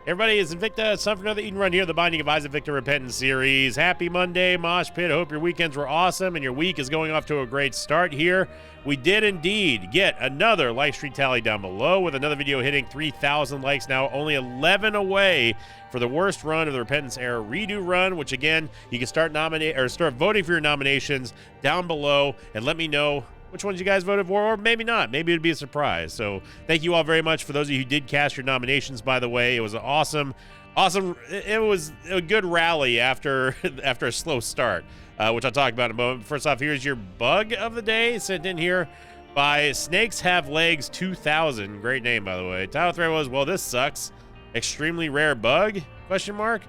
Everybody, it's Invicta. It's time for another Eden Run here, the Binding of Isaac Victor Repentance series. Happy Monday, Mosh Pit. Hope your weekends were awesome and your week is going off to a great start here. We did indeed get another like streak tally down below with another video hitting 3,000 likes now, only 11 away for the worst run of the Repentance Era redo run, which again, you can start voting for your nominations down below and let me know which ones you guys voted for, or maybe not. Maybe it'd be a surprise. So thank you all very much for those of you who did cast your nominations, by the way. It was an awesome, it was a good rally after a slow start, which I'll talk about in a moment. First off, here's your bug of the day, sent in here by Snakes Have Legs 2000. Great name, by the way. Title thread was, well, this sucks. Extremely rare bug, question mark.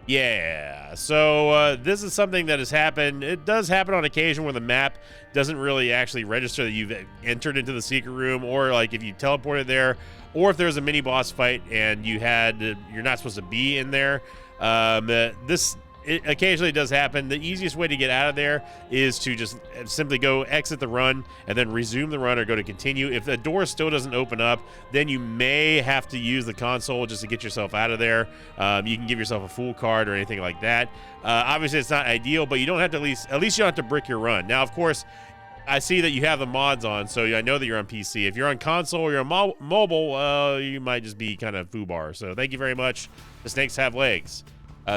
Yeah, so this is something that has happened. It does happen on occasion where the map doesn't really actually register that you've entered into the secret room, or like if you teleported there, or if there's a mini boss fight and you're not supposed to be in there. It occasionally does happen. The easiest way to get out of there is to just simply go exit the run and then resume the run or go to continue. If the door still doesn't open up, then you may have to use the console just to get yourself out of there. You can give yourself a full card or anything like that. Obviously, it's not ideal, but you don't have to at least you don't have to brick your run. Now, of course, I see that you have the mods on, so I know that you're on PC. If you're on console or you're on mobile, you might just be kind of foobar. So thank you very much. The Snakes Have Legs.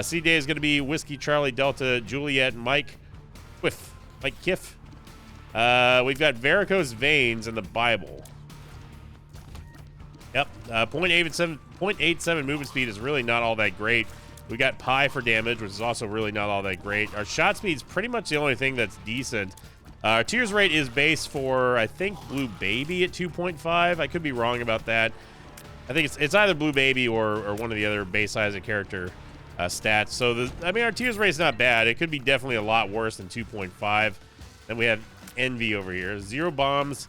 C Day is going to be Whiskey Charlie Delta Juliet Mike Kiff. We've got varicose veins in the Bible. Yep. 0.87 movement speed is really not all that great. We got pi for damage, which is also really not all that great. Our shot speed is pretty much the only thing that's decent. Our tears rate is base for, I think, Blue Baby at 2.5. I could be wrong about that. I think it's either Blue Baby or one of the other base Isaac character stats. So our tears rate is not bad. It could be definitely a lot worse than 2.5. Then we have Envy over here. 0 bombs,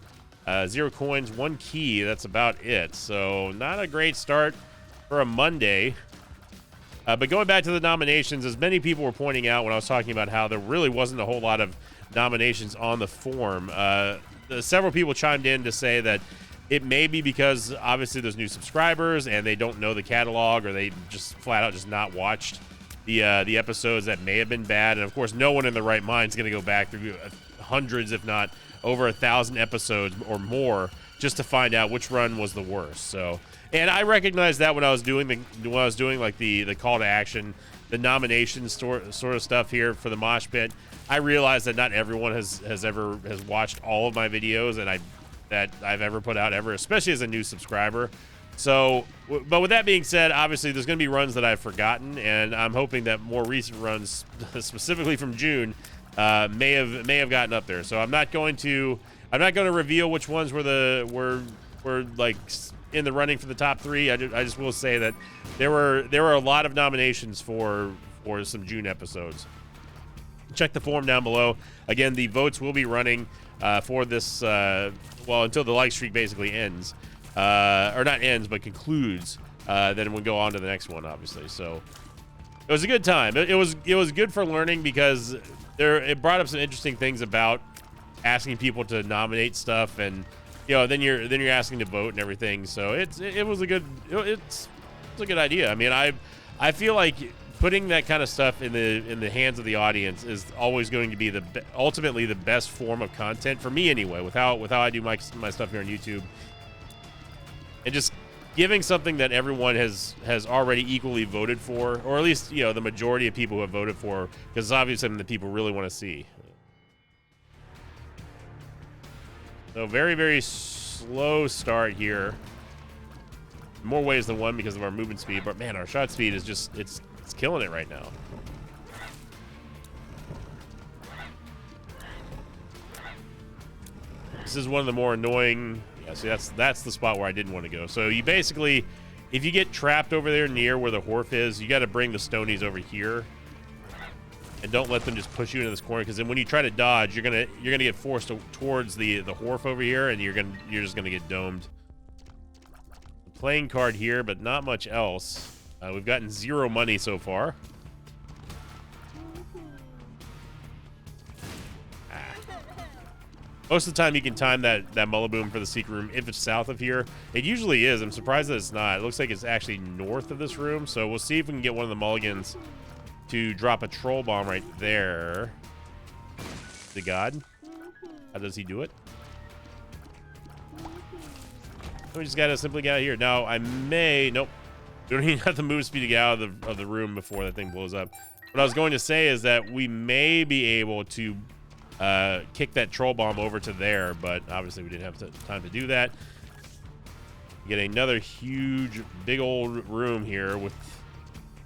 0 coins, 1 key. That's about it. So not a great start for a Monday. But going back to the nominations, as many people were pointing out when I was talking about how there really wasn't a whole lot of nominations on the form, several people chimed in to say that it may be because obviously there's new subscribers and they don't know the catalog, or they just flat out just not watched the episodes that may have been bad. And of course, no one in the right mind is going to go back through hundreds, if not over 1,000 episodes or more, just to find out which run was the worst. So, and I recognized that when I was doing like the call to action, the nomination sort of stuff here for the Mosh Pit. I realized that not everyone has watched all of my videos that I've ever put out ever, especially as a new subscriber. So, but with that being said, obviously there's going to be runs that I've forgotten, and I'm hoping that more recent runs, specifically from June, may have gotten up there. So I'm not going to reveal which ones were like in the running for the top 3. I just will say that there were a lot of nominations for some June episodes. Check the form down below. Again, the votes will be running for this until the like streak basically ends, or not ends but concludes. Then we'll go on to the next one, obviously. So it was a good time. It was good for learning, because it brought up some interesting things about asking people to nominate stuff, and then you're asking to vote and everything. So it was a good idea. I mean, I feel like putting that kind of stuff in the hands of the audience is always going to be ultimately the best form of content for me, anyway. With how I do my stuff here on YouTube, and just giving something that everyone has already equally voted for, or at least the majority of people who have voted for, because it's obviously something that people really want to see. So very, very slow start here. More ways than one because of our movement speed, but man, our shot speed is just it's killing it right now. This is one of the more annoying. Yeah, see, that's the spot where I didn't want to go. So you basically, if you get trapped over there near where the Wharf is, you got to bring the Stonies over here, and don't let them just push you into this corner, because then when you try to dodge, you're gonna get forced towards the Wharf over here, and you're just gonna get domed. Playing card here, but not much else. We've gotten 0 money so far. Most of the time you can time that Mullaboom for the secret room if it's south of here. It usually is. I'm surprised that it's not. It looks like it's actually north of this room. So we'll see if we can get one of the mulligans to drop a troll bomb right there. The god. How does he do it? We just gotta simply get out of here. Now I may nope. We don't even have the move speed to get out of the room before that thing blows up. What I was going to say is that we may be able to kick that troll bomb over to there, but obviously we didn't have time to do that. Get another huge, big old room here with.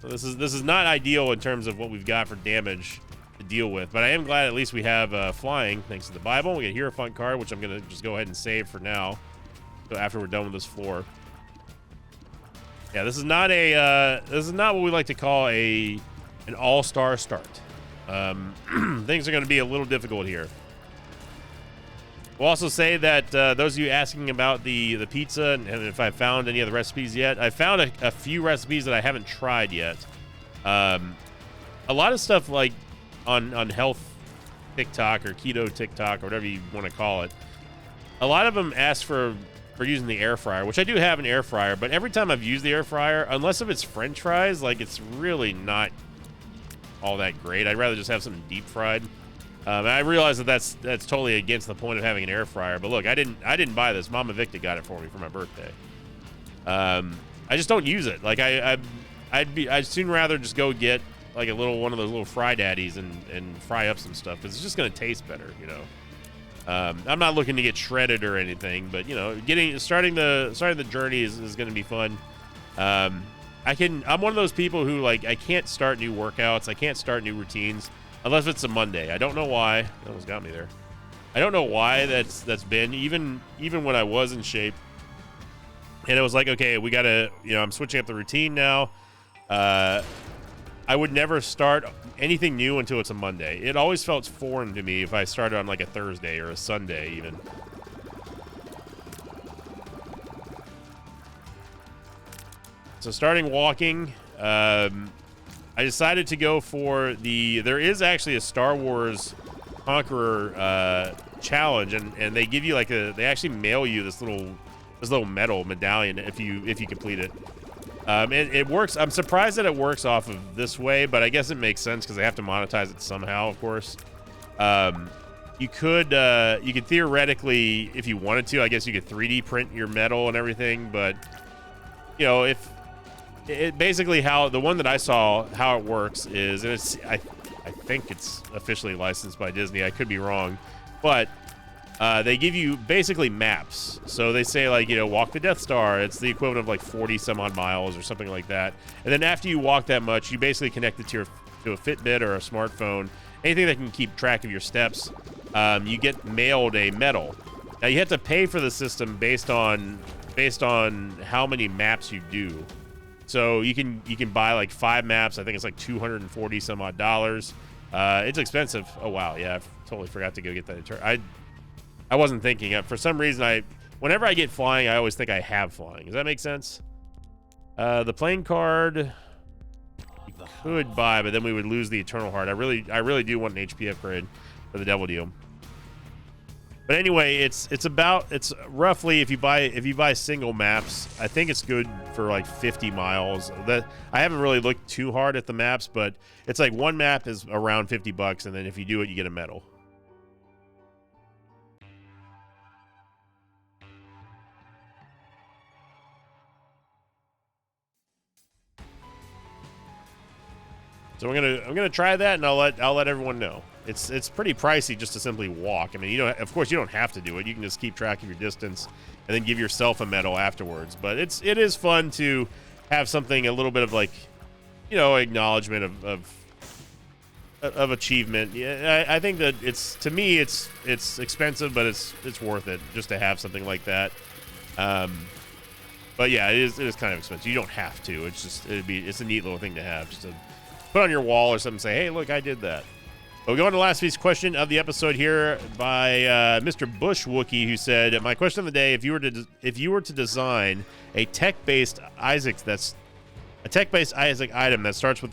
So this is not ideal in terms of what we've got for damage to deal with, but I am glad at least we have flying thanks to the Bible. We get a Hierophant card, which I'm gonna just go ahead and save for now. So after we're done with this floor. Yeah, this is not what we like to call an all-star start. Things are going to be a little difficult here. We'll also say that those of you asking about the pizza and if I found any of the recipes yet, I found a few recipes that I haven't tried yet. A lot of stuff like on health TikTok or keto TikTok or whatever you want to call it. A lot of them ask for using the air fryer, which I do have an air fryer, but every time I've used the air fryer, unless if it's French fries, like it's really not all that great. I'd rather just have something deep fried. I realize that that's totally against the point of having an air fryer, but look, I didn't buy this. Mama Victa got it for me for my birthday. I just don't use it. Like I'd soon rather just go get like one of those little fry daddies and fry up some stuff because it's just gonna taste better, you know. I'm not looking to get shredded or anything, but you know, starting the journey is going to be fun. I'm one of those people who like I can't start new workouts, I can't start new routines unless it's a Monday. I don't know why. That almost got me there. I don't know why that's been even when I was in shape, and it was like, okay, we gotta, you know, I'm switching up the routine now. I would never start anything new until it's a Monday. It always felt foreign to me if I started on like a Thursday or a Sunday even. So starting walking, I decided to go for there is actually a Star Wars Conqueror challenge, and they give you like they actually mail you this little metal medallion if you complete it. It works. I'm surprised that it works off of this way, but I guess it makes sense because they have to monetize it somehow, of course. You could theoretically, if you wanted to, I guess you could 3D print your metal and everything, but you know, if it basically how the one that I saw how it works is, and I think it's officially licensed by Disney. I could be wrong, but they give you basically maps. So they say like, you know, walk the Death Star. It's the equivalent of like 40 some odd miles or something like that. And then after you walk that much, you basically connect it to a Fitbit or a smartphone, anything that can keep track of your steps. You get mailed a medal. Now you have to pay for the system based on how many maps you do. So you can buy like 5 maps. I think it's like $240 some odd dollars. It's expensive. Oh wow, yeah, I totally forgot to go get that. I wasn't thinking. For some reason, whenever I get flying, I always think I have flying. Does that make sense? The plane card we could buy, but then we would lose the Eternal Heart. I really do want an HP upgrade for the Devil Deal. But anyway, it's roughly if you buy single maps, I think it's good for like 50 miles. That I haven't really looked too hard at the maps, but it's like one map is around $50, and then if you do it, you get a medal. So I'm gonna try that, and I'll let everyone know. It's pretty pricey just to simply walk. I mean, of course you don't have to do it. You can just keep track of your distance and then give yourself a medal afterwards. But it is fun to have something, a little bit of like, you know, acknowledgement of achievement. Yeah, I think that to me it's expensive, but it's worth it just to have something like that. But yeah, it is kind of expensive. You don't have to. It's a neat little thing to have, just to put on your wall or something. Say, hey, look, I did that. But we go on to the last piece question of the episode here by Mr. Bush Wookie, who said, "My question of the day: if you were to design a tech-based Isaac item that starts with,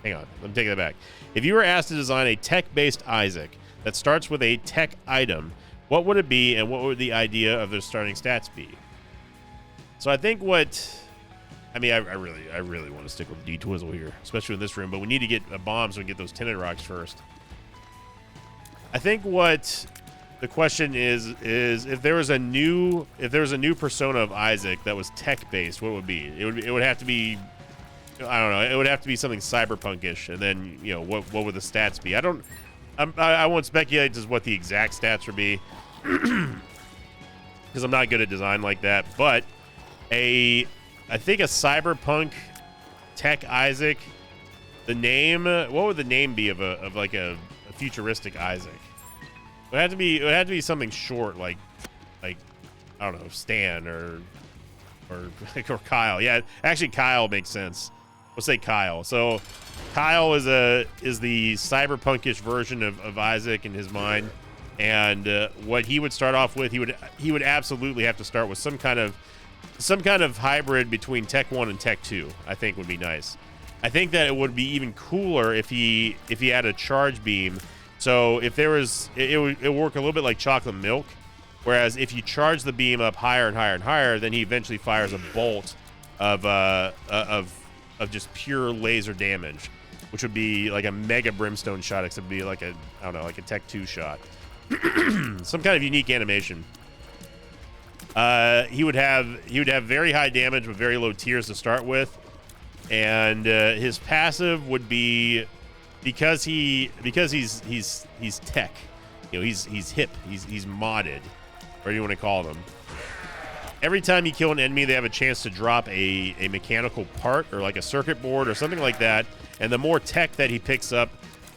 hang on, let me take that back. If you were asked to design a tech-based Isaac that starts with a tech item, what would it be, and what would the idea of their starting stats be? So I think I really want to stick with D-Twizzle here, especially in this room, but we need to get a bomb so we can get those tinted rocks first. I think what the question is if there was a new persona of Isaac that was tech based, what would it be? It would have to be, I don't know, it would have to be something cyberpunkish, and then, you know, what would the stats be? I won't speculate as what the exact stats would be because I'm not good at design like that, but I think a cyberpunk tech Isaac, the name, what would the name be of a futuristic Isaac? It would have to be something short, like I don't know, Stan or Kyle. Yeah, actually Kyle makes sense. We'll say Kyle. So Kyle is the cyberpunkish version of Isaac in his mind, and what he would start off with, he would absolutely have to start with some kind of hybrid between Tech 1 and Tech 2. I think would be nice. I think that it would be even cooler if he had a charge beam. So if there was, it would work a little bit like chocolate milk. Whereas if you charge the beam up higher and higher and higher, then he eventually fires a bolt of just pure laser damage, which would be like a mega brimstone shot, except it'd be like a, I don't know, like a Tech 2 shot. Some kind of unique animation. He would have very high damage but very low tiers to start with, and his passive would be, because he's tech, you know, he's hip, he's modded, whatever you want to call them. Every time you kill an enemy, they have a chance to drop a mechanical part or like a circuit board or something like that. And the more tech that he picks up,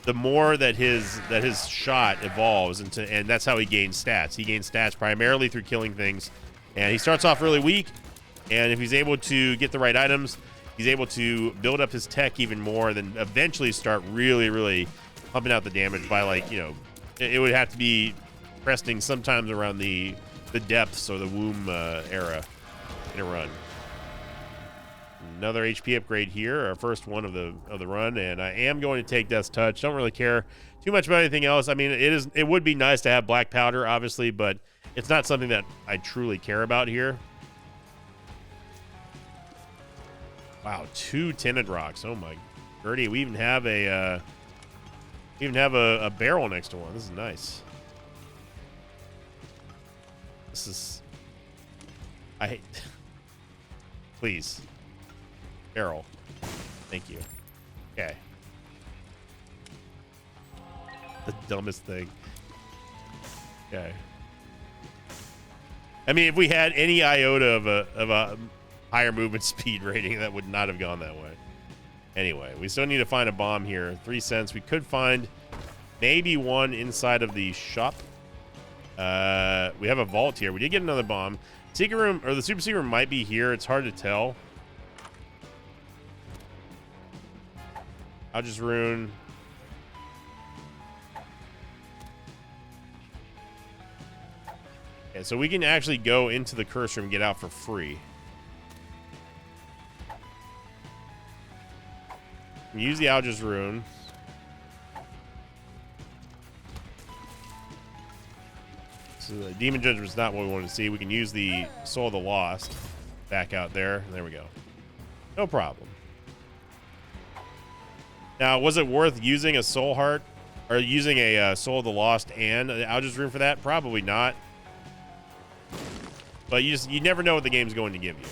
the more that his shot evolves into, and that's how he gains stats. He gains stats primarily through killing things. And he starts off really weak, and if he's able to get the right items, he's able to build up his tech even more, then eventually start really, really pumping out the damage by, like, you know, it would have to be cresting sometimes around the depths or the womb era in a run. Another HP upgrade here, our first one of the run, and I am going to take Death's Touch. Don't really care too much about anything else. I mean, it would be nice to have black powder, obviously, but it's not something that I truly care about here. Wow, 2 tinted rocks. Oh my Gertie, we even have a barrel next to one. This is nice. This is, I hate. Please. Barrel. Thank you. Okay. The dumbest thing. Okay. I mean, if we had any iota of a higher movement speed rating, that would not have gone that way. Anyway, we still need to find a bomb here. 3 cents. We could find maybe one inside of the shop. We have a vault here. We did get another bomb. Secret room, or the super secret room, might be here. It's hard to tell. I'll just rune. Okay, so we can actually go into the curse room and get out for free. Use the Algiz rune. So the Demon Judgment is not what we want to see. We can use the Soul of the Lost back out there. There we go. No problem. Now, was it worth using a Soul Heart or using a Soul of the Lost and the Algiz rune for that? Probably not. But you never know what the game's going to give you.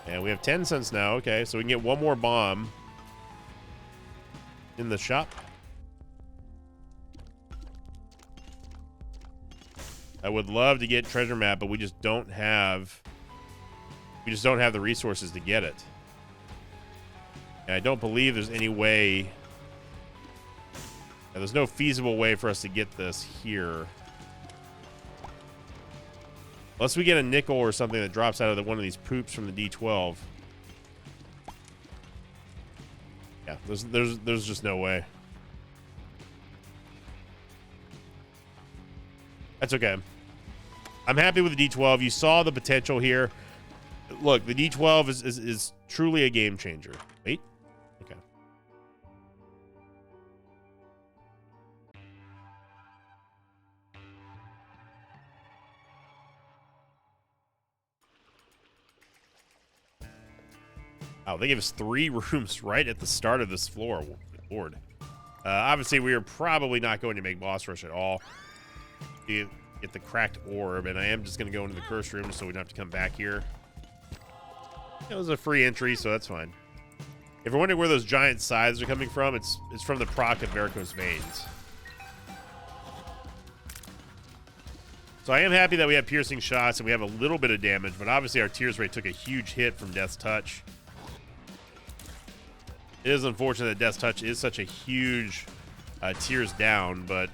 And we have 10 cents now. Okay, so we can get one more bomb in the shop. I would love to get treasure map, but we just don't have the resources to get it. And I don't believe there's any way. There's no feasible way for us to get this here. Unless we get a nickel or something that drops out of one of these poops from the D12. Yeah, there's just no way. That's okay. I'm happy with the D12. You saw the potential here. Look, the D12 is truly a game changer. Wait. Okay. Wow, they gave us 3 rooms right at the start of this floor. Lord. Obviously, we are probably not going to make boss rush at all. Get the cracked orb, and I am just going to go into the cursed room so we don't have to come back here. It was a free entry, so that's fine. If you're wondering where those giant scythes are coming from, it's from the proc of Varicose Veins. So I am happy that we have piercing shots and we have a little bit of damage, but obviously our tears rate took a huge hit from Death's Touch. It is unfortunate that Death's Touch is such a huge tears down, but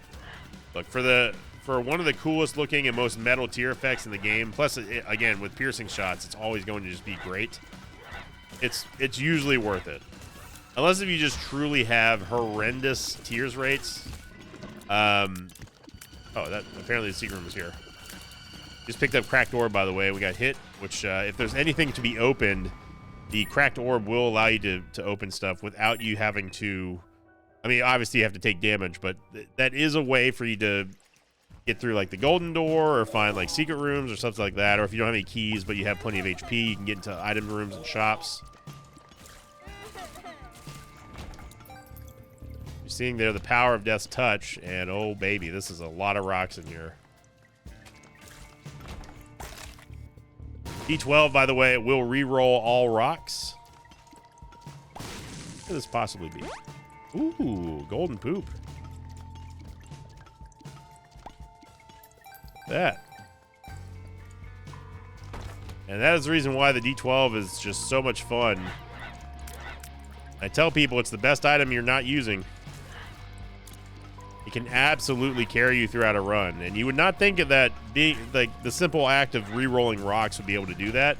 look, for one of the coolest looking and most metal tear effects in the game, plus again with piercing shots, it's always going to just be great. It's usually worth it, unless if you just truly have horrendous tears rates. Oh, that apparently the secret room is here. Just picked up cracked orb, by the way. We got hit, which if there's anything to be opened, the cracked orb will allow you to open stuff without you having to. I mean, obviously you have to take damage, but that is a way for you to get through like the golden door or find like secret rooms or something like that. Or if you don't have any keys but you have plenty of HP, you can get into item rooms and shops. You're seeing there the power of Death's Touch, and oh baby, this is a lot of rocks in here. D12, by the way, it will re-roll all rocks. What could this possibly be? Ooh, golden poop. That. And that is the reason why the D12 is just so much fun. I tell people it's the best item you're not using. It can absolutely carry you throughout a run. And you would not think of that being like the simple act of re-rolling rocks would be able to do that.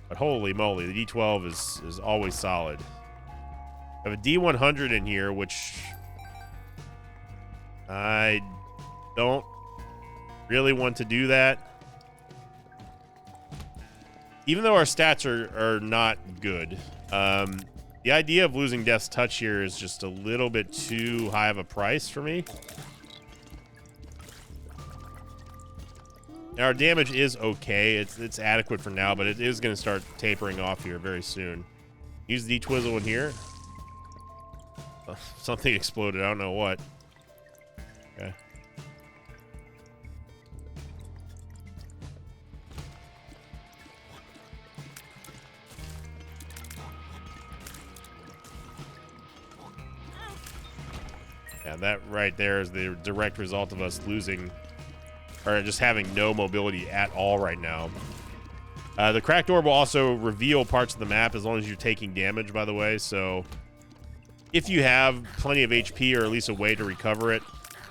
But holy moly, the D12 is always solid. I have a D100 in here, which I don't really want to do that. Even though our stats are not good. The idea of losing Death's Touch here is just a little bit too high of a price for me. Now, our damage is okay. It's adequate for now, but it is going to start tapering off here very soon. Use the D-Twizzle in here. Something exploded. I don't know what. Okay. Yeah, that right there is the direct result of us losing, or just having no mobility at all right now. The cracked orb will also reveal parts of the map as long as you're taking damage, by the way. So if you have plenty of HP or at least a way to recover it,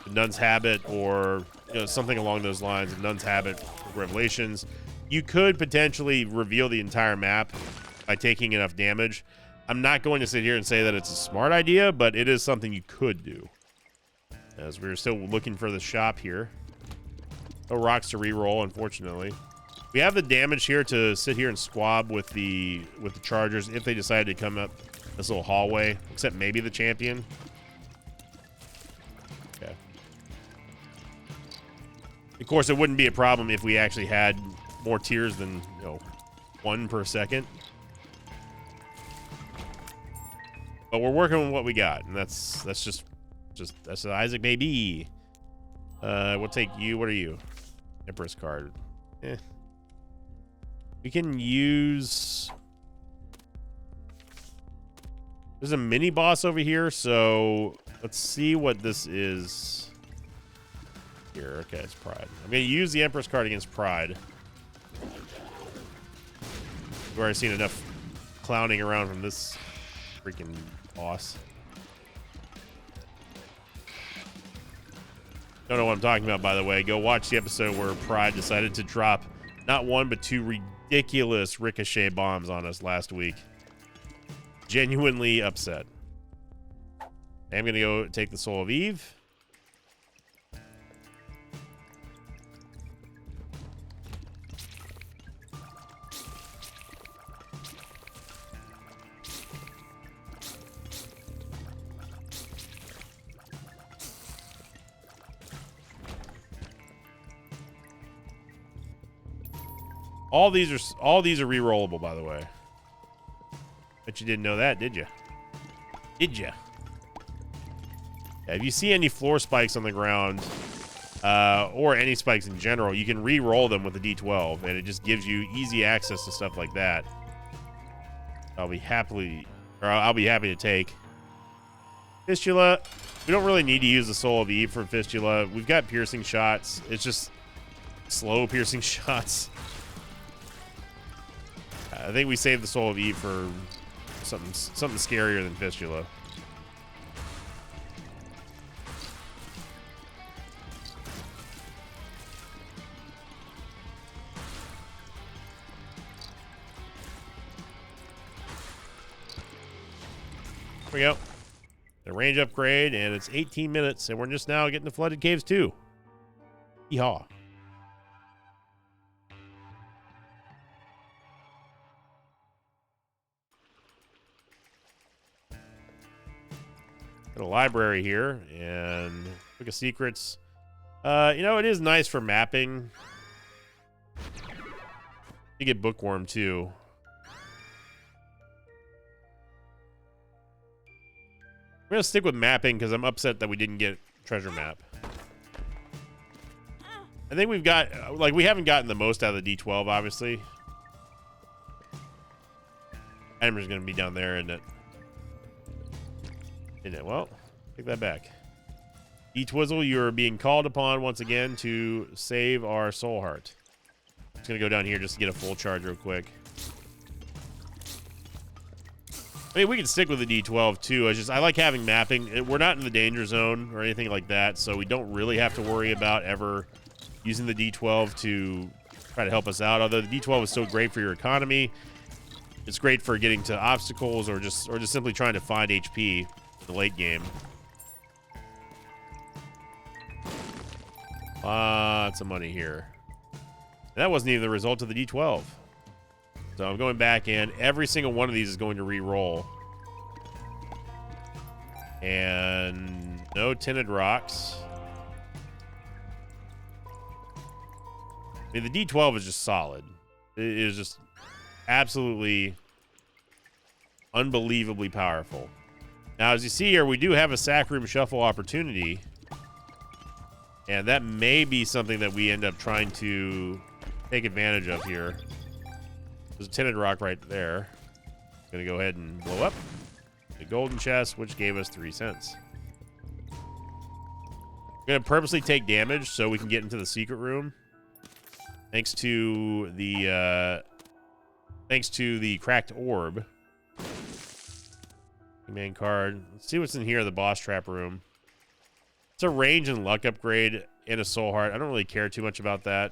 the Nun's Habit or something along those lines, the Nun's Habit, Revelations, you could potentially reveal the entire map by taking enough damage. I'm not going to sit here and say that it's a smart idea, but it is something you could do. As we're still looking for the shop here. No rocks to re-roll, unfortunately. We have the damage here to sit here and squab with the chargers if they decide to come up this little hallway, except maybe the champion. Okay. Of course, it wouldn't be a problem if we actually had more tiers than 1 per second. But we're working with what we got, and that's Isaac, baby. We'll take you. What are you? Empress card. We can use. There's a mini boss over here, so let's see what this is. Here, okay, it's Pride. I'm gonna use the Empress card against Pride. We've already seen enough clowning around from this freaking boss. Don't know what I'm talking about, by the way. Go watch the episode where Pride decided to drop not 1 but 2 ridiculous ricochet bombs on us last week. Genuinely upset. I'm gonna go take the Soul of Eve. All these are re-rollable, by the way. Bet you didn't know that, did you? Did you? Yeah, if you see any floor spikes on the ground, or any spikes in general, you can re-roll them with the D12, and it just gives you easy access to stuff like that. I'll be happy to take. Fistula. We don't really need to use the Soul of Eve for Fistula. We've got piercing shots. It's just slow piercing shots. I think we saved the Soul of Eve for something scarier than Fistula. Here we go. The range upgrade, and it's 18 minutes, and we're just now getting to Flooded Caves 2. Yeehaw. Got a library here, and Book of Secrets. You know, it is nice for mapping. You get Bookworm, too. I'm going to stick with mapping because I'm upset that we didn't get treasure map. I think we've got, like, we haven't gotten the most out of the D12, obviously. Item's going to be down there, isn't it? Isn't it? Well, take that back. D-Twizzle, you're being called upon once again to save our soul heart. I'm just going to go down here just to get a full charge real quick. I mean, we can stick with the D12 too. I like having mapping. We're not in the danger zone or anything like that, so we don't really have to worry about ever using the D12 to try to help us out. Although the D12 is so great for your economy, it's great for getting to obstacles or just simply trying to find HP in the late game. Lots of money here. And that wasn't even the result of the D12. So I'm going back in. Every single one of these is going to re-roll. And no tinted rocks. I mean, the D12 is just solid. It is just absolutely unbelievably powerful. Now, as you see here, we do have a Sack Room Shuffle opportunity. And that may be something that we end up trying to take advantage of here. There's a tinted rock right there. Gonna go ahead and blow up the golden chest, which gave us 3 cents. I'm gonna purposely take damage so we can get into the secret room. Thanks to the cracked orb. Main card. Let's see what's in here. The boss trap room. It's a range and luck upgrade and a soul heart. I don't really care too much about that.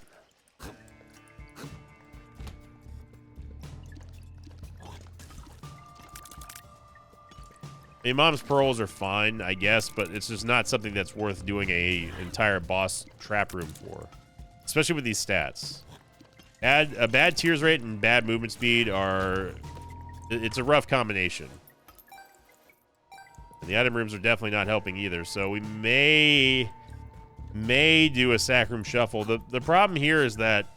I mean, Mom's Pearls are fine, I guess, but it's just not something that's worth doing a entire boss trap room for. Especially with these stats. A bad tears rate and bad movement speed are... It's a rough combination. And the item rooms are definitely not helping either, so we may do a Sack Room Shuffle. The problem here is that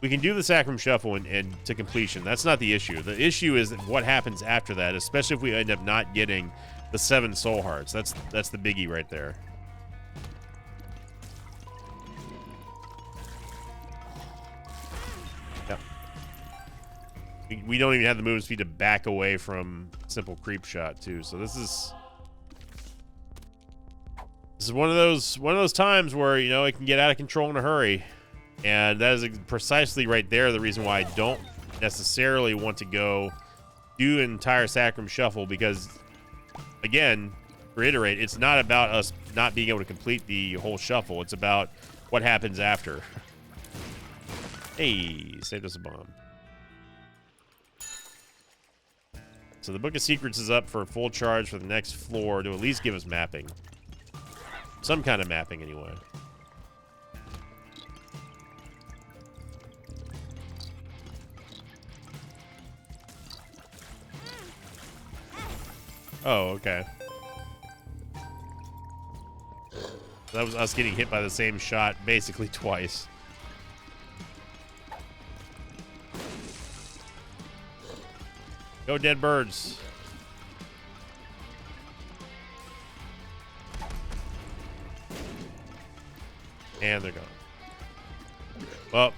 we can do the Sack Room Shuffle and to completion. That's not the issue. The issue is what happens after that, especially if we end up not getting the 7 soul hearts. That's the biggie right there. Yep. We don't even have the movement speed to back away from simple creep shot too. So this is one of those times where, you know, it can get out of control in a hurry. And that is precisely right there the reason why I don't necessarily want to go do an entire Sack Room Shuffle, because, again, to reiterate, it's not about us not being able to complete the whole shuffle. It's about what happens after. Hey, saved us a bomb. So the Book of Secrets is up for a full charge for the next floor to at least give us mapping. Some kind of mapping, anyway. Oh, okay. That was us getting hit by the same shot basically twice. Go dead birds. And they're gone. Well,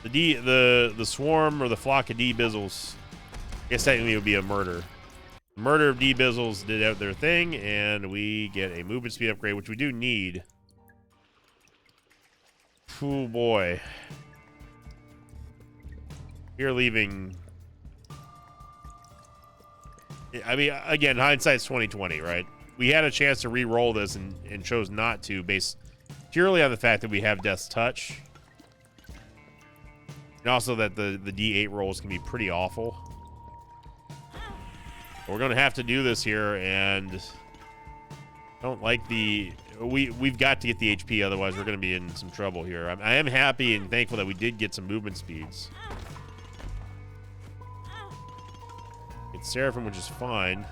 the swarm or the flock of D-Bizzles, I guess technically it would be a murder. The murder of D-Bizzles did out their thing, and we get a movement speed upgrade, which we do need. Oh boy. You're leaving. I mean, again, hindsight's 2020, right? We had a chance to re-roll this and chose not to, based purely on the fact that we have Death's Touch. And also that the D8 rolls can be pretty awful. But we're going to have to do this here, and I don't like the... We've got to get the HP, otherwise we're going to be in some trouble here. I am happy and thankful that we did get some movement speeds. It's Seraphim, which is fine.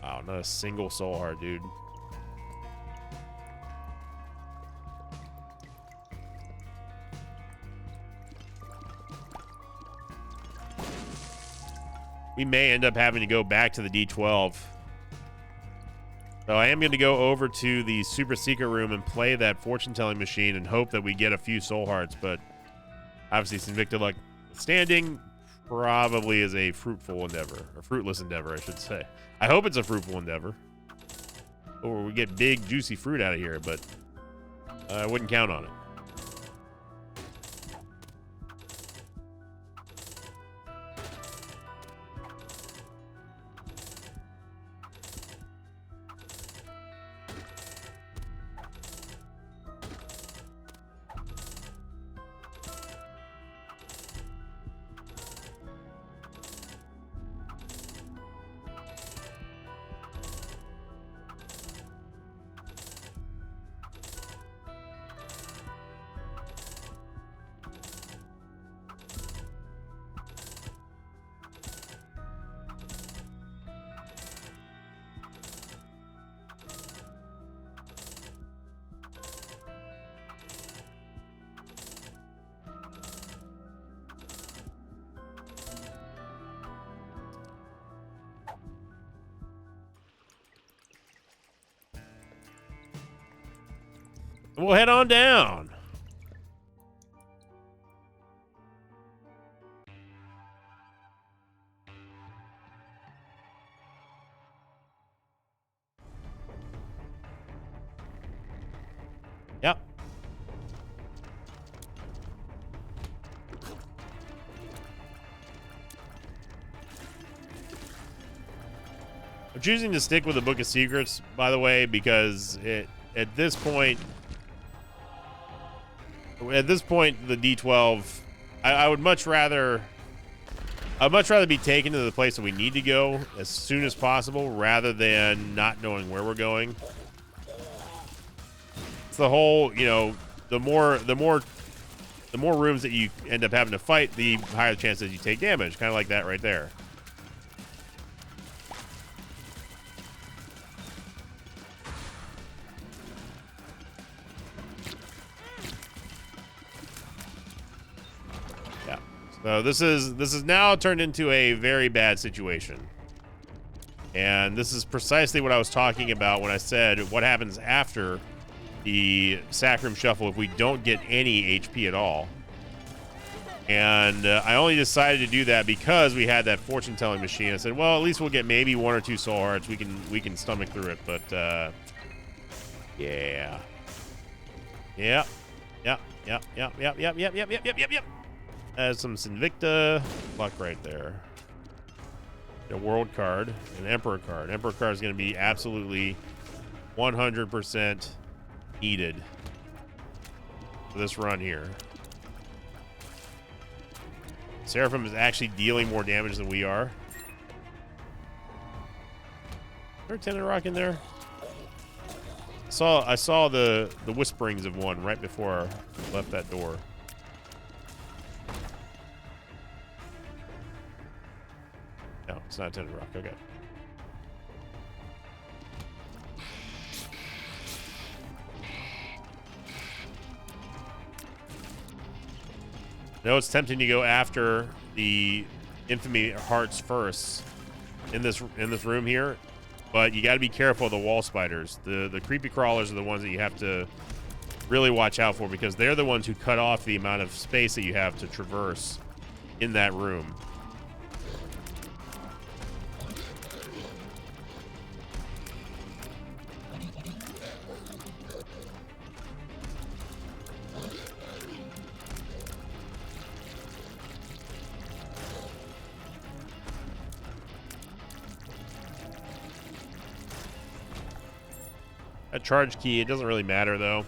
Wow, not a single soul heart, dude. We may end up having to go back to the D12. So I am going to go over to the super secret room and play that fortune-telling machine and hope that we get a few soul hearts, but obviously Sinvicta luck standing probably is a fruitful endeavor, or fruitless endeavor, I should say. I hope it's a fruitful endeavor, or we get big juicy fruit out of here, but I wouldn't count on it. We'll head on down. Yep. I'm choosing to stick with the Book of Secrets, by the way, because at this point, the D12, I would much rather be taken to the place that we need to go as soon as possible rather than not knowing where we're going. It's the whole, you know, the more rooms that you end up having to fight, the higher the chance that you take damage. Kind of like that right there. So this is now turned into a very bad situation. And this is precisely what I was talking about when I said what happens after the Sacrum Shuffle if we don't get any HP at all. And I only decided to do that because we had that fortune-telling machine. I said, well, at least we'll get maybe 1 or 2 soul hearts. We can stomach through it, but yeah. Yep. Some Sinvicta luck right there. A world card, an Emperor card. Emperor card is going to be absolutely 100% needed for this run here. Seraphim is actually dealing more damage than we are. Is there a Tenet Rock in there? I saw the whisperings of one right before I left that door. No, it's not Tenet Rock. Okay. I know it's tempting to go after the infamy hearts first in this room here, but you got to be careful of the wall spiders. The creepy crawlers are the ones that you have to really watch out for, because they're the ones who cut off the amount of space that you have to traverse in that room. That charge key, it doesn't really matter though.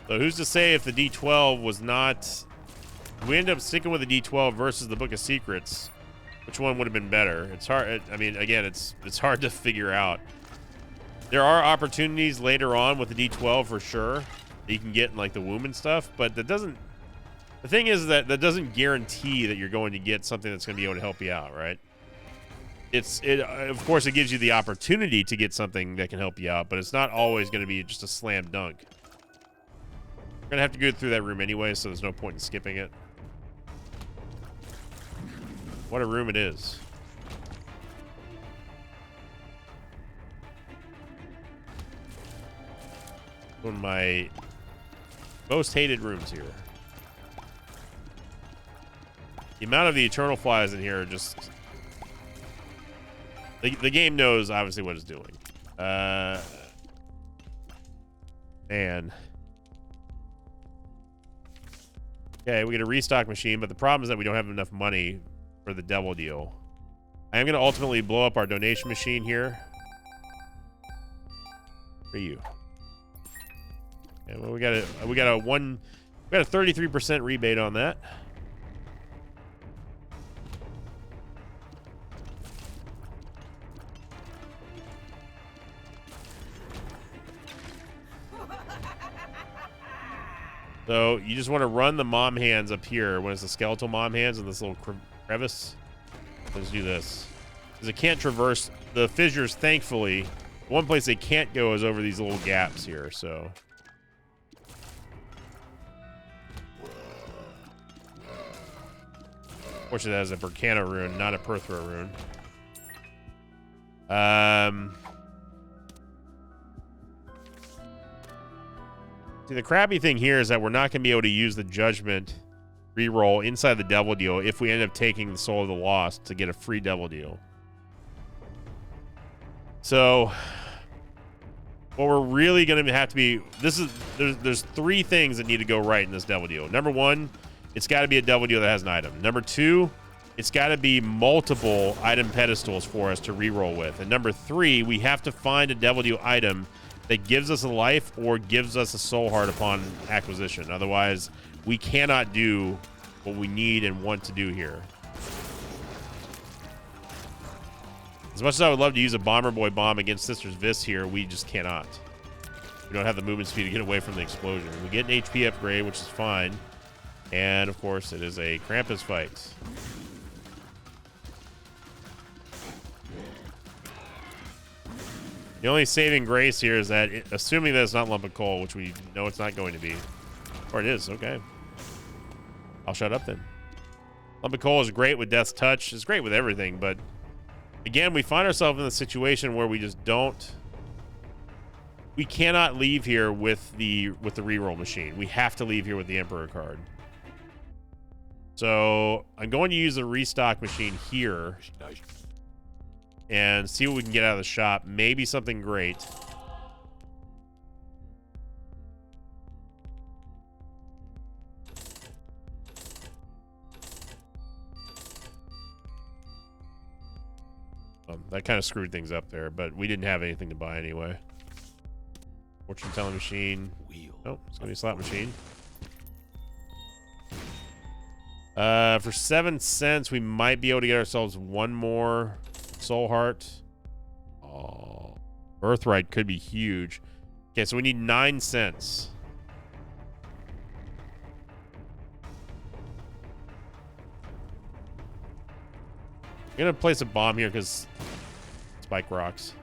So who's to say if the D12 was not... We end up sticking with the D12 versus the Book of Secrets, which one would have been better? It's hard. I mean, again, it's hard to figure out. There are opportunities later on with the D12 for sure that you can get in like the womb and stuff, but that doesn't... The thing is that doesn't guarantee that you're going to get something that's going to be able to help you out, right? Of course, it gives you the opportunity to get something that can help you out, but it's not always going to be just a slam dunk. We're going to have to go through that room anyway, so there's no point in skipping it. What a room it is. One of my most hated rooms here. The amount of the Eternal Flies in here are just... The game knows, obviously, what it's doing. Man. Okay, we get a restock machine, but the problem is that we don't have enough money for the devil deal. I am going to ultimately blow up our donation machine here. For you. Yeah, well, we got a 33% rebate on that. So you just want to run the mom hands up here when it's the skeletal mom hands in this little crevice. Let's do this. Because it can't traverse the fissures, thankfully. One place they can't go is over these little gaps here, so. Fortunately, that has a Berkana rune, not a Perthra rune. See, the crappy thing here is that we're not going to be able to use the Judgment reroll inside the Devil Deal if we end up taking the Soul of the Lost to get a free Devil Deal. So, what we're really going to have to be... There's three things that need to go right in this Devil Deal. Number one, it's got to be a Devil Deal that has an item. Number two, it's got to be multiple item pedestals for us to reroll with. And number three, we have to find a Devil Deal item that gives us a life or gives us a soul heart upon acquisition. Otherwise, we cannot do what we need and want to do here. As much as I would love to use a Bomber Boy bomb against Sister's Vis here, we just cannot. We don't have the movement speed to get away from the explosion. We get an HP upgrade, which is fine. And, of course, it is a Krampus fight. The only saving grace here is that, assuming that it's not Lump of Coal, which we know it's not going to be. Or it is, okay. I'll shut up then. Lump of Coal is great with Death's Touch. It's great with everything, but again, we find ourselves in a situation where we just don't... We cannot leave here with the reroll machine. We have to leave here with the Emperor card. So, I'm going to use the restock machine here and see what we can get out of the shop. Maybe something great. That kind of screwed things up there, but we didn't have anything to buy anyway. Fortune telling machine. Nope, it's gonna be a slot machine. For 7 cents, we might be able to get ourselves one more soul heart. Oh, Birthright could be huge. Okay, so we need 9 cents. I'm gonna place a bomb here because Spike rocks.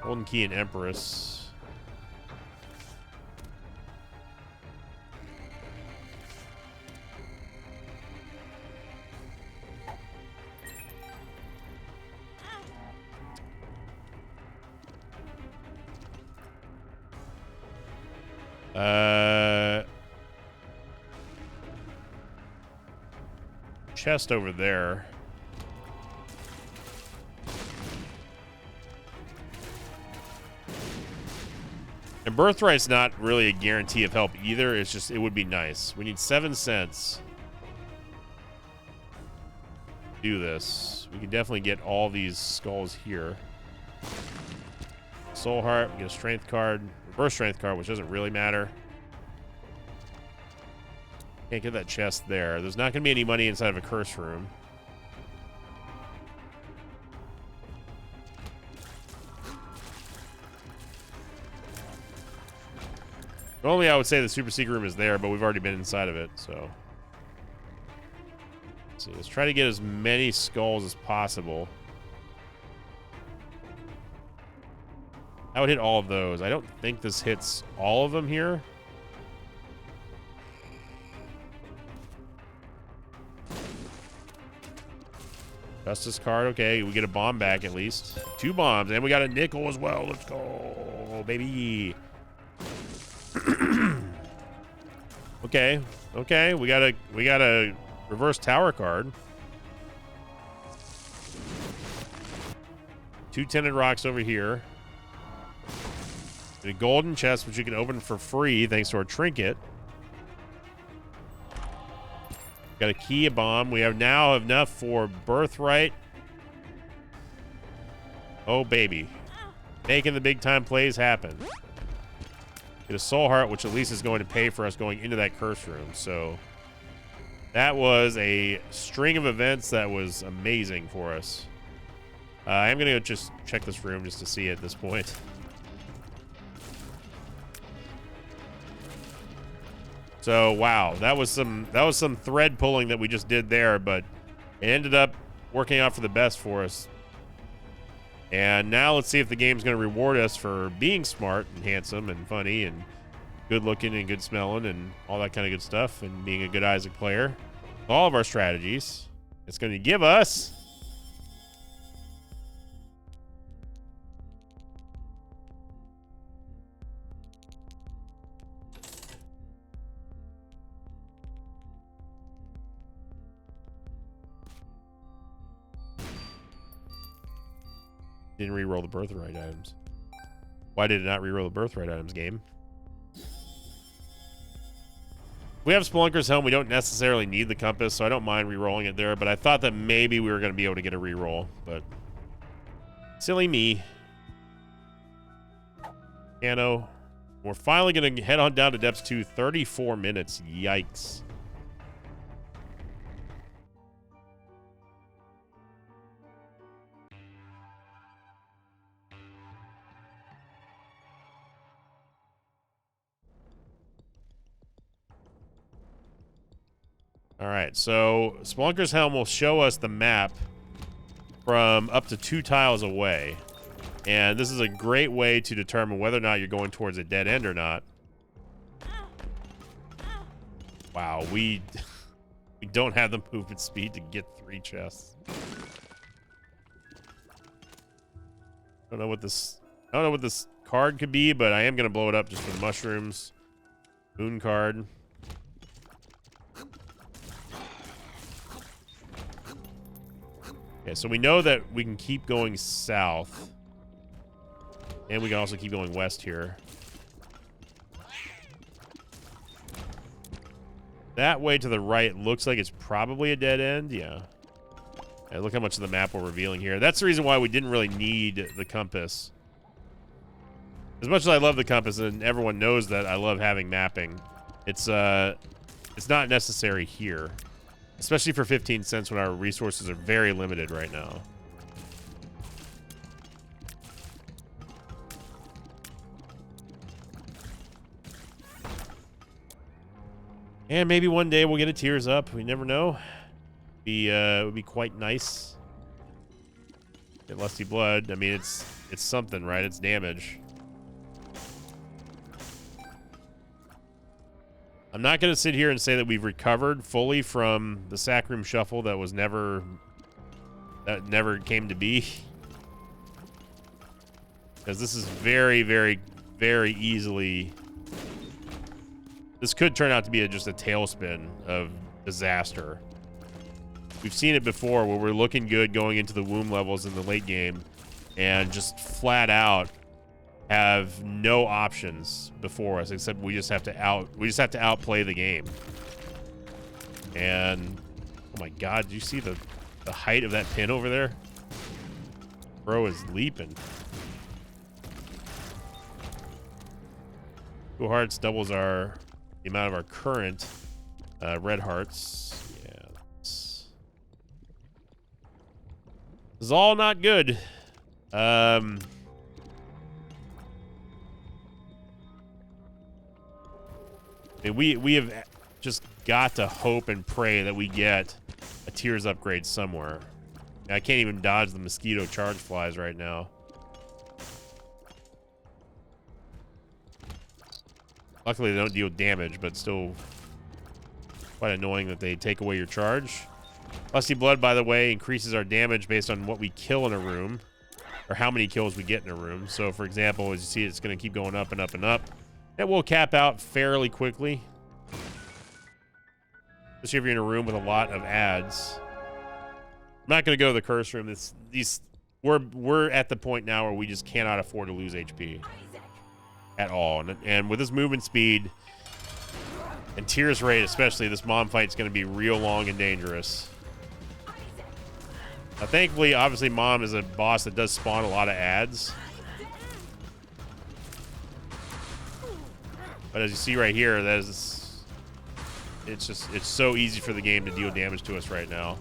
Golden Key and Empress. Chest over there. And Birthright's not really a guarantee of help either. It's just, it would be nice. We need 7 cents. Do this. We can definitely get all these skulls here. Soul Heart, we get a strength card. Reverse strength card, which doesn't really matter. Can't get that chest there. There's not going to be any money inside of a curse room. Normally, I would say the super secret room is there, but we've already been inside of it, so. Let's see. Let's try to get as many skulls as possible. I would hit all of those. I don't think this hits all of them here. Justice card, okay. We get a bomb back at least. 2 bombs, and we got a nickel as well. Let's go, baby. Okay, okay. We got a reverse tower card. 2 tinted rocks over here. A golden chest, which you can open for free thanks to our trinket. Got a key, a bomb. We have now enough for Birthright. Oh, baby. Making the big time plays happen. Get a Soul Heart, which at least is going to pay for us going into that curse room. So that was a string of events that was amazing for us. I'm going to go just check this room just to see at this point. So wow, that was some thread pulling that we just did there, but it ended up working out for the best for us. And now let's see if the game's going to reward us for being smart and handsome and funny and good looking and good smelling and all that kind of good stuff and being a good Isaac player. All of our strategies. It's going to give us didn't re-roll the birthright items. Why did it not re-roll the birthright items, game? We have Spelunker's Helm. We don't necessarily need the compass, so I don't mind re-rolling it there, but I thought that maybe we were going to be able to get a re-roll, but silly me. Cano. We're finally going to head on down to depths 2. 34 minutes. Yikes. All right, so Spelunker's Helm will show us the map from up to 2 tiles away. And this is a great way to determine whether or not you're going towards a dead end or not. Wow, we don't have the movement speed to get 3 chests. I don't know what this card could be, but I am going to blow it up just for the mushrooms. Moon card. Okay, so we know that we can keep going south. And we can also keep going west here. That way to the right looks like it's probably a dead end. Yeah. And look how much of the map we're revealing here. That's the reason why we didn't really need the compass. As much as I love the compass, and everyone knows that I love having mapping, it's not necessary here. Especially for 15 cents when our resources are very limited right now. And maybe one day we'll get a Tears Up. We never know. It would be quite nice. Get Lusty Blood. I mean, it's something, right? It's damage. I'm not going to sit here and say that we've recovered fully from the Sack Room Shuffle that never came to be. Because this is very, very, very easily... This could turn out to be just a tailspin of disaster. We've seen it before where we're looking good going into the womb levels in the late game and just flat out have no options before us except we just have to outplay the game. And oh my god, do you see the height of that pin over there? Bro is leaping. 2 hearts doubles the amount of our current red hearts. This is all not good. I mean, we have just got to hope and pray that we get a Tears upgrade somewhere. I can't even dodge the mosquito charge flies right now. Luckily, they don't deal damage, but still quite annoying that they take away your charge. Lusty Blood, by the way, increases our damage based on what we kill in a room, or how many kills we get in a room. So, for example, as you see, it's going to keep going up and up and up. It will cap out fairly quickly, especially if you're in a room with a lot of ads. I'm not going to go to the curse room. We're at the point now where we just cannot afford to lose HP at all. And with this movement speed and Tears rate, especially, this mom fight's going to be real long and dangerous. Now, thankfully, obviously, Mom is a boss that does spawn a lot of ads. But as you see right here, it's so easy for the game to deal damage to us right now.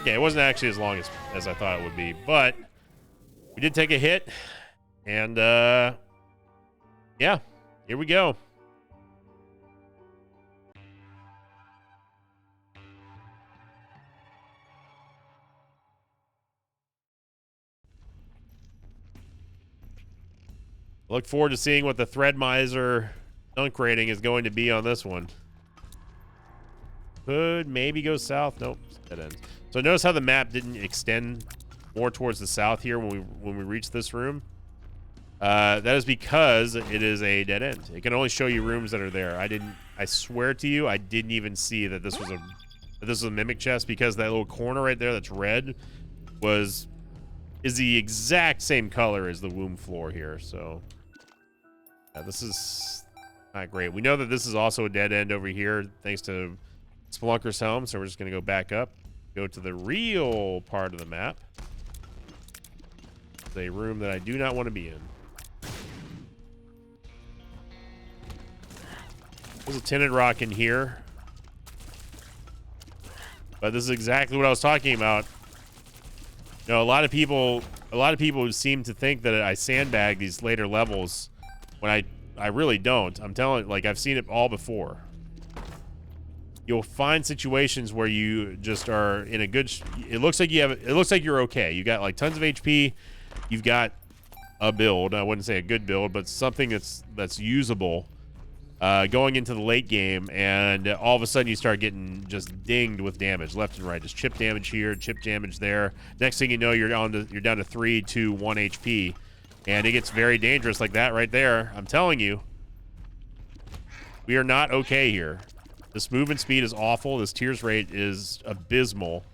Yeah, it wasn't actually as long as I thought it would be, but we did take a hit, and yeah, here we go. Look forward to seeing what the Thread Miser dunk rating is going to be on this one. Could maybe go south. Nope, dead end. So notice how the map didn't extend more towards the south here when we reach this room. That is because it is a dead end. It can only show you rooms that are there. I swear to you, I didn't even see that this was a mimic chest, because that little corner right there that's red is the exact same color as the womb floor here. So yeah, this is not great. We know that this is also a dead end over here thanks to Spelunker's Helm, so we're just going to go back up, go to the real part of the map. It's a room that I do not want to be in. There's a tinted rock in here, but this is exactly what I was talking about. You know, a lot of people seem to think that I sandbag these later levels when I really don't. I'm telling, like, I've seen it all before. You'll find situations where you just are in a good. It looks like you're okay. You got like tons of HP. You've got a build. I wouldn't say a good build, but something that's usable. Going into the late game, and all of a sudden you start getting just dinged with damage left and right. Just chip damage here, chip damage there. Next thing you know, you're down to 3, 2, 1 HP, and it gets very dangerous like that right there. I'm telling you, we are not okay here. This movement speed is awful. This Tears rate is abysmal,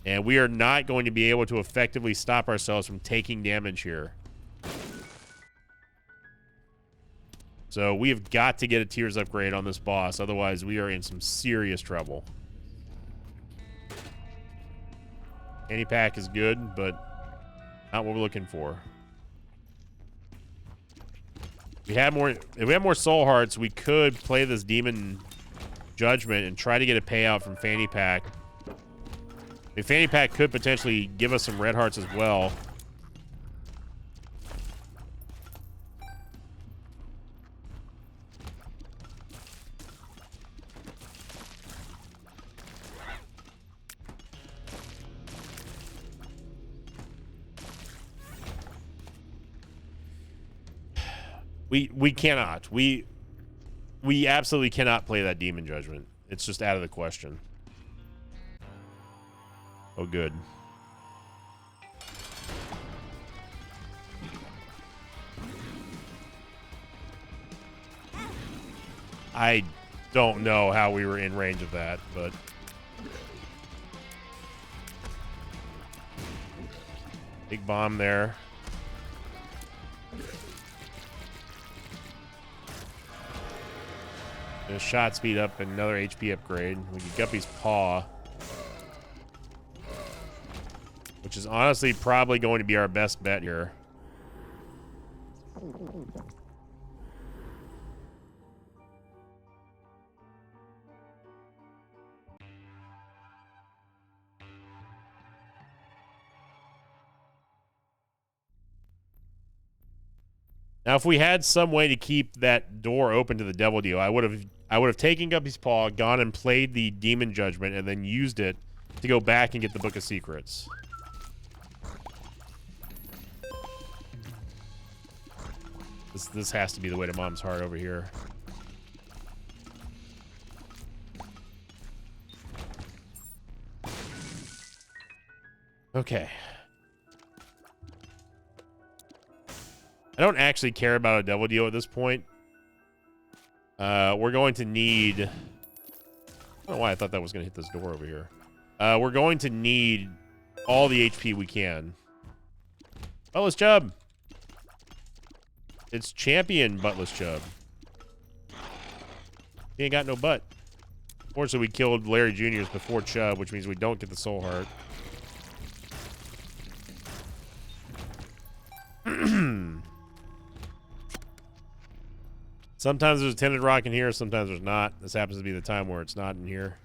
and we are not going to be able to effectively stop ourselves from taking damage here. So we have got to get a Tears upgrade on this boss, otherwise we are in some serious trouble. Fanny pack is good, but not what we're looking for. If we had more soul hearts, we could play this Demon Judgment and try to get a payout from Fanny pack. I mean, Fanny pack could potentially give us some red hearts as well. We cannot. We absolutely cannot play that Demon Judgment. It's just out of the question. Oh, good. I don't know how we were in range of that, but... Big bomb there. There's shot speed up and another HP upgrade. We get Guppy's Paw. Which is honestly probably going to be our best bet here. Now, if we had some way to keep that door open to the Devil Deal, I would have taken Guppy's Paw, gone and played the Demon Judgment, and then used it to go back and get the Book of Secrets. This has to be the way to Mom's Heart over here. Okay. I don't actually care about a Devil Deal at this point. We're going to need... I don't know why I thought that was going to hit this door over here. We're going to need all the HP we can. Buttless Chub! It's champion Buttless Chub. He ain't got no butt. Fortunately, we killed Larry Jr.'s before Chub, which means we don't get the Soul Heart. Sometimes there's a Tinted Rock in here, sometimes there's not. This happens to be the time where it's not in here.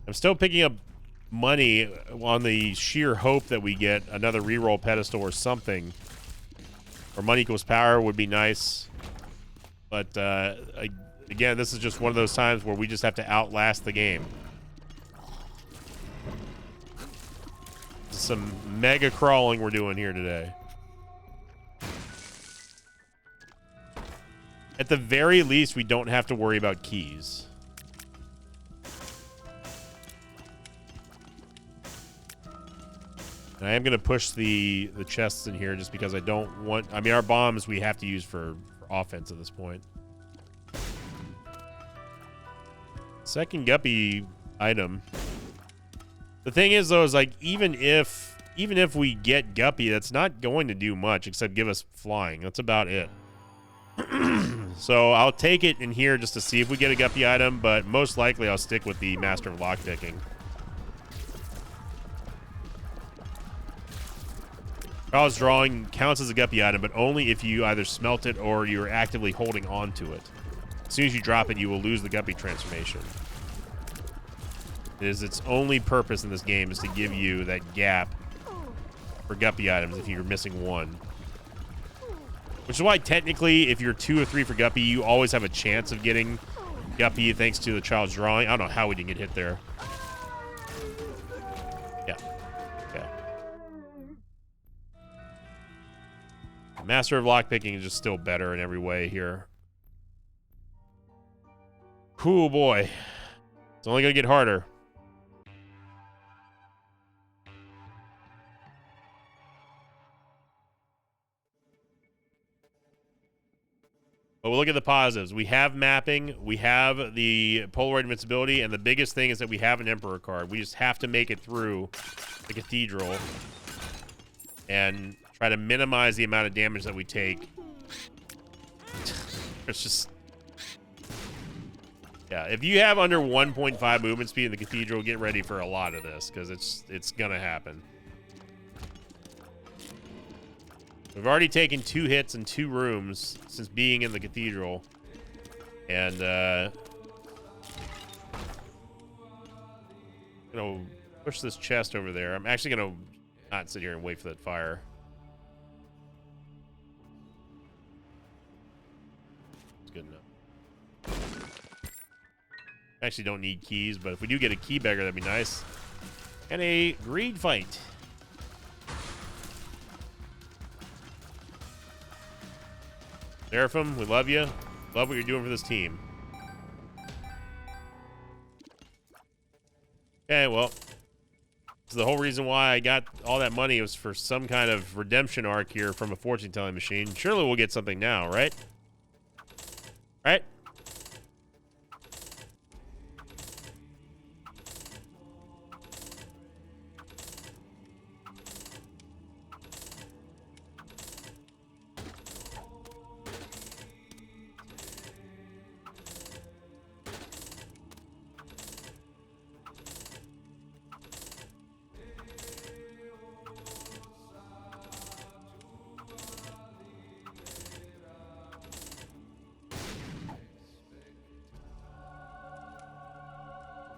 I'm still picking up money on the sheer hope that we get another reroll pedestal or something. Or money equals power would be nice. But, again, this is just one of those times where we just have to outlast the game. Some mega crawling we're doing here today. At the very least, we don't have to worry about keys. And I am going to push the chests in here just because I don't want... I mean, our bombs we have to use for offense at this point. Second Guppy item. The thing is, though, is like even if we get Guppy, that's not going to do much except give us flying. That's about it. So I'll take it in here just to see if we get a Guppy item, but most likely I'll stick with the Master of Lockpicking. Child's Drawing counts as a Guppy item, but only if you either smelt it or you're actively holding on to it. As soon as you drop it, you will lose the Guppy transformation. It is its only purpose in this game is to give you that gap for Guppy items if you're missing one. Which is why, technically, if you're 2 or 3 for Guppy, you always have a chance of getting Guppy thanks to the Child's Drawing. I don't know how we didn't get hit there. Yeah. Okay. Master of Lockpicking is just still better in every way here. Cool boy. It's only going to get harder. But we'll look at the positives. We have mapping, we have the Polaroid invincibility, and the biggest thing is that we have an Emperor card. We just have to make it through the Cathedral and try to minimize the amount of damage that we take. It's just... Yeah, if you have under 1.5 movement speed in the Cathedral, get ready for a lot of this, because it's gonna happen. We've already taken 2 hits in 2 rooms since being in the Cathedral. And, gonna push this chest over there. I'm actually gonna not sit here and wait for that fire. It's good enough. Actually don't need keys, but if we do get a key beggar, that'd be nice. And a greed fight. Seraphim, we love you. Love what you're doing for this team. Okay, well, so the whole reason why I got all that money was for some kind of redemption arc here from a fortune-telling machine. Surely we'll get something now, right? Right?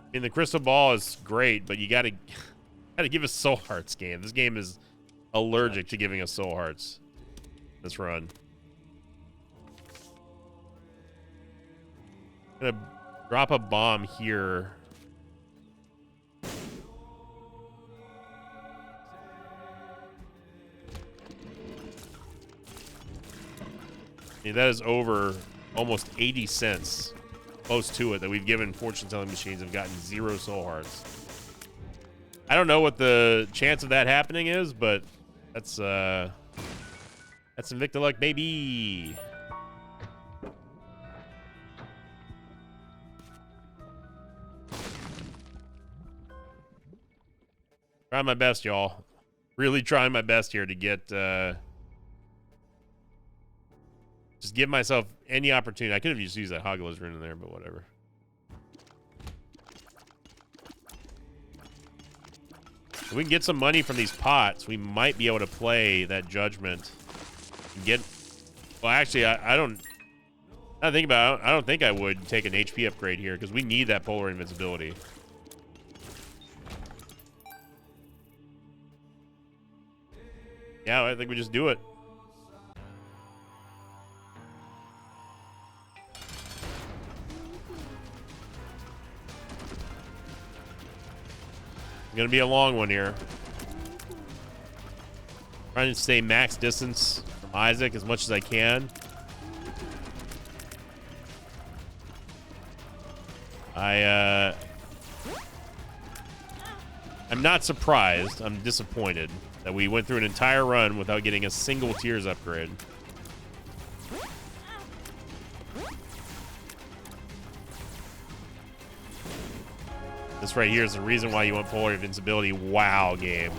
I mean, the crystal ball is great, but you gotta give us soul hearts, game. This game is allergic to giving us soul hearts. Let's run. I'm gonna drop a bomb here. I mean, that is over almost 80 cents. Close to it that we've given fortune-telling machines have gotten 0 soul hearts. I don't know what the chance of that happening is, but that's some Victor luck, baby. Trying my best, y'all. Really trying my best here to get just give myself any opportunity. I could have just used that Hogglers rune in there, but whatever. If we can get some money from these pots, we might be able to play that judgment and get. Well, actually, I don't think about it. I don't think I would take an HP upgrade here because we need that polar invincibility. Yeah, I think we just do it. Gonna be a long one here. Trying to stay max distance from Isaac as much as I can. I'm not surprised. I'm disappointed that we went through an entire run without getting a single Tears upgrade. This right here is the reason why you want polar invincibility. Wow, game.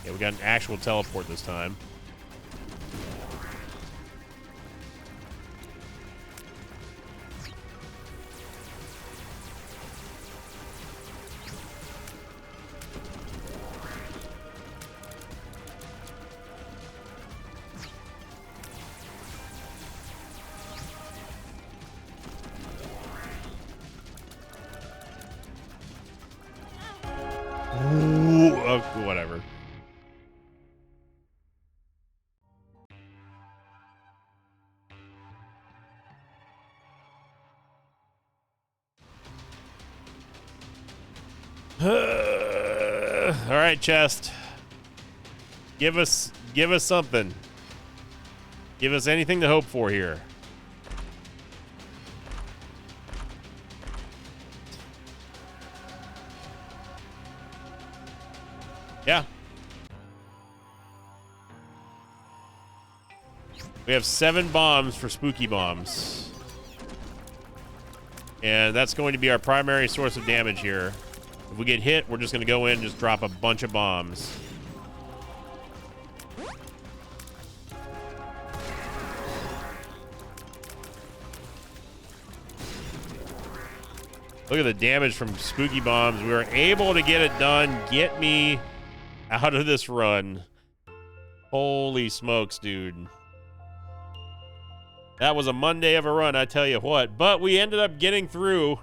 Yeah, we got an actual teleport this time. Whatever. All right, chest. Give us something. Give us anything to hope for here. Yeah. We have 7 bombs for spooky bombs. And that's going to be our primary source of damage here. If we get hit, we're just going to go in and just drop a bunch of bombs. Look at the damage from spooky bombs. We were able to get it done. Get me out of this run. Holy smokes, dude. That was a Monday of a run, I tell you what. But we ended up getting through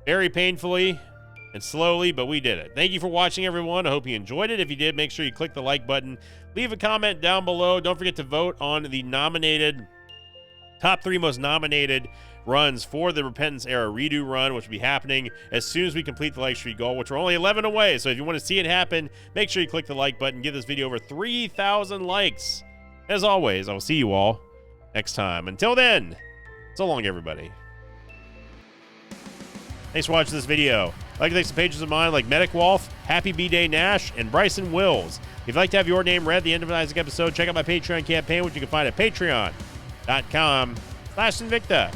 very painfully and slowly, but we did it. Thank you for watching, everyone. I hope you enjoyed it. If you did, make sure you click the like button. Leave a comment down below. Don't forget to vote on the nominated top 3 most nominated runs for the Repentance Era redo run, which will be happening as soon as we complete the like streak goal, which we're only 11 away. So if you want to see it happen, make sure you click the like button, give this video over 3,000 likes. As always, I will see you all next time. Until then, so long, everybody. Thanks for watching this video. I'd like to thank some pages of mine like Medic Wolf, Happy B-Day Nash, and Bryson Wills. If you'd like to have your name read at the end of an Isaac episode, check out my Patreon campaign, which you can find at patreon.com/Sinvicta.